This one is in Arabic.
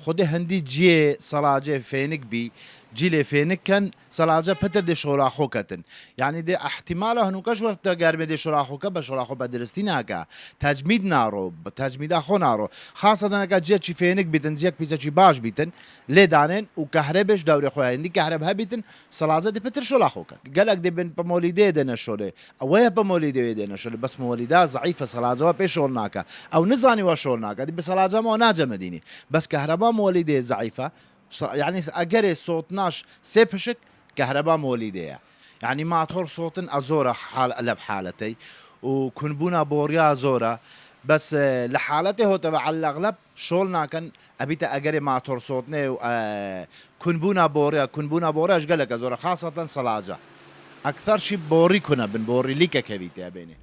خود هندی جی سلاجه فینک بی جیل فینک کن سلاجه پتر دی شوراخو کتن یعنی دی احتمال هنوکش وقت گرمه دی شوراخو که به شوراخو بدرستی ناکا تجمید نارو تجمید خو نارو خاصة اگه جی چی فینک بیتن جی پیزا چی باش بیتن لیدانن و کهربش دور خواه هندی کهرب ها بیتن سلاجه دی پتر شوراخو که گلک دی بن پمولیده دی نشوره اوه پمولیده دی نشوره بس مولیده ضعیف سلاجه و پیشول ناکا او نزانی و شول ناکا دی بسلاجه ما ناجه مدینی بس كهرباء مولده ضعيفة يعني أجري صوت ناش سيبشك كهرباء مولده يعني ما تور صوت أزورة حال ألف حالتي وكنبونا بوريا أزورة بس لحالته هو تبع الأغلب شولنا كان أبيت أجري ما تور صوتنا كنبونا بوريا إيش قالك أزورة خاصة صلاجة أكثر شيء بوري كنا بنبوري ليك كبيت يا بيني